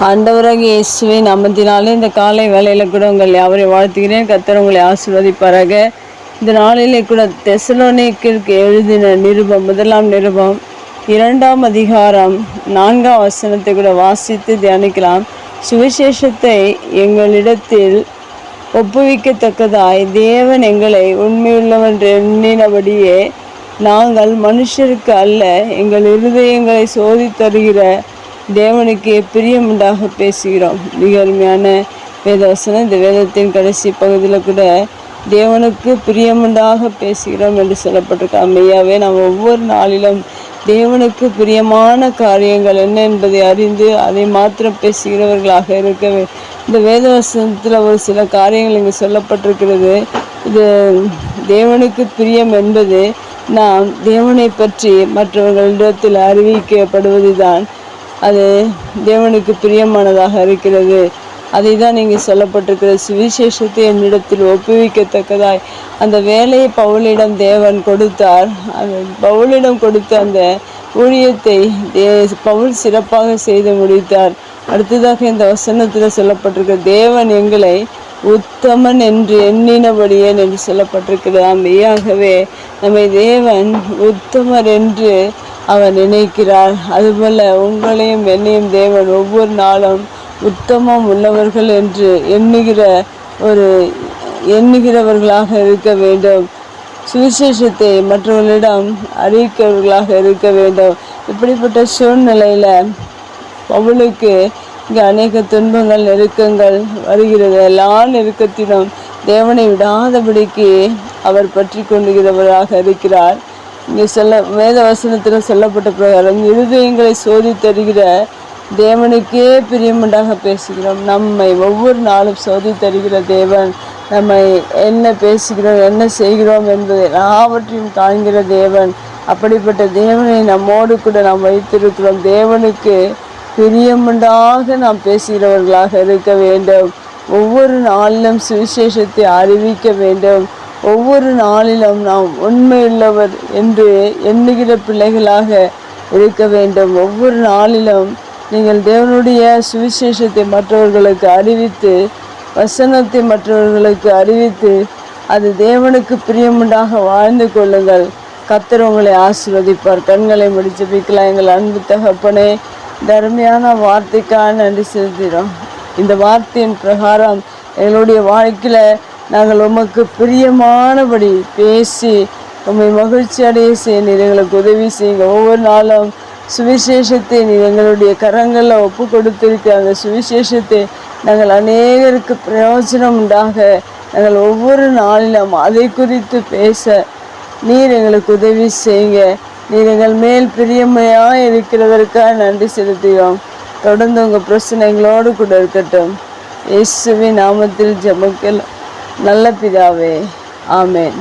ஆண்டவராகிய இயேசுவின் நாமத்தினாலே இந்த காலை வேளையில் கூட உங்கள் யாவரை வாழ்த்துகிறேன். கர்த்தர் உங்களை ஆசீர்வதிப்பாராக. இந்த நாளிலே கூட தெசலோனிக்கேயருக்கு எழுதின நிருபம், முதலாம் நிருபம் 2ஆம் அதிகாரம் 4ஆம் வசனத்தை கூட வாசித்து தியானிக்கலாம். சுவிசேஷத்தை எங்களிடத்தில் ஒப்புவிக்கத்தக்கதாய் தேவன் எங்களை உண்மையுள்ளவன் எண்ணினபடியே நாங்கள் மனுஷருக்கு அல்ல, எங்கள் இருதயங்களை சோதித்தருகிற தேவனுக்கு பிரியமுண்டாக பேசுகிறோம். மிக அருமையான வேதவசனம். இந்த வேதத்தின் கடைசி பகுதியில் கூட தேவனுக்கு பிரியமுண்டாக பேசுகிறோம் என்று சொல்லப்பட்டிருக்கோம். மெய்யாவே நாம் ஒவ்வொரு நாளிலும் தேவனுக்கு பிரியமான காரியங்கள் என்ன என்பதை அறிந்து அதை மாத்திரம் பேசுகிறவர்களாக இருக்கவே. இந்த வேதவசனத்தில் ஒரு சில காரியங்கள் இங்கு சொல்லப்பட்டிருக்கிறது. இது தேவனுக்கு பிரியம் என்பது நாம் தேவனை பற்றி மற்றவர்களிடத்தில் அறிவிக்கப்படுவது தான் அது தேவனுக்கு பிரியமானதாக இருக்கிறது. அதை தான் இங்கே சொல்லப்பட்டிருக்கிறது. சுவிசேஷத்தை என்னிடத்தில் ஒப்புவிக்கத்தக்கதாய் அந்த வேலையை பவுலிடம் தேவன் கொடுத்தார். அந்த பவுலிடம் கொடுத்த அந்த ஊழியத்தை பவுல் சிறப்பாக செய்து முடித்தார். அடுத்ததாக இந்த வசனத்தில் சொல்லப்பட்டிருக்கிற தேவன் எங்களை உத்தமன் என்று எண்ணினபடியே என்று சொல்லப்பட்டிருக்கிறது. மெய்யாகவே நம்மை தேவன் உத்தமர் என்று அவர் நினைக்கிறார். அதுபோல் உங்களையும் என்னையும் தேவன் ஒவ்வொரு நாளும் உத்தமம் உள்ளவர்கள் என்று எண்ணுகிறவர்களாக இருக்க வேண்டும். சுவிசேஷத்தை மற்றவர்களிடம் அறிவிக்கிறவர்களாக இருக்க வேண்டும். இப்படிப்பட்ட சூழ்நிலையில் பவுலுக்கு இங்கே அநேக துன்பங்கள், நெருக்கங்கள் வருகிறது. எல்லா நெருக்கத்திலும் தேவனை விடாதபடிக்கு அவர் பற்றி கொண்டுகிறவராக இருக்கிறார். இங்கே வேத வசனத்தில் சொல்லப்பட்ட பிரகாரம் இருதயங்களை சோதித்தருகிற தேவனுக்கே பிரியமுண்டாக பேசுகிறோம். நம்மை ஒவ்வொரு நாளும் சோதித்தருகிற தேவன் நம்மை என்ன பேசுகிறோம், என்ன செய்கிறோம் என்பதை எல்லாவற்றையும் காண்கிற தேவன். அப்படிப்பட்ட தேவனை நம்மோடு கூட நாம் வைத்திருக்கிறோம். தேவனுக்கு பிரியமுண்டாக நாம் பேசுகிறவர்களாக இருக்க வேண்டும். ஒவ்வொரு நாளிலும் சுவிசேஷத்தை அறிவிக்க வேண்டும். ஒவ்வொரு நாளிலும் நாம் உண்மையுள்ளவர் என்று எண்ணுகிற பிள்ளைகளாக இருக்க வேண்டும். ஒவ்வொரு நாளிலும் நீங்கள் தேவனுடைய சுவிசேஷத்தை மற்றவர்களுக்கு அறிவித்து, வசனத்தை மற்றவர்களுக்கு அறிவித்து, அது தேவனுக்கு பிரியமுண்டாக வாழ்ந்து கொள்ளுங்கள். கர்த்தர் உங்களை ஆசீர்வதிப்பார். கண்களை முடிச்சு வைக்கலாம். எங்கள் அன்பு தகப்பனே, தர்மையான வார்த்தைக்காக நன்றி செலுத்துகிறோம். இந்த வார்த்தையின் பிரகாரம் எங்களுடைய வாழ்க்கையில் நாங்கள் உமக்கு பிரியமானபடி பேசி உம்மை மகிழ்ச்சி அடைய செய்ய நீர் எங்களுக்கு உதவி செய்யுங்க. ஒவ்வொரு நாளும் சுவிசேஷத்தை நீர் எங்களுடைய கரங்களில் ஒப்பு கொடுத்திருக்க அந்த சுவிசேஷத்தை நாங்கள் அநேகருக்கு பிரயோஜனம் உண்டாக நாங்கள் ஒவ்வொரு நாளிலும் அதை குறித்து பேச நீர் எங்களுக்கு உதவி செய்யுங்க. நீர் எங்கள் மேல் பிரியமையாக இருக்கிறதற்காக நன்றி செலுத்துகிறோம். தொடர்ந்து உங்கள் பிரச்சனை எங்களோடு கூட இருக்கட்டும். இயேசுவின் நாமத்தில் ஜெபங்கள் நல்ல பிதாவே, ஆமென்.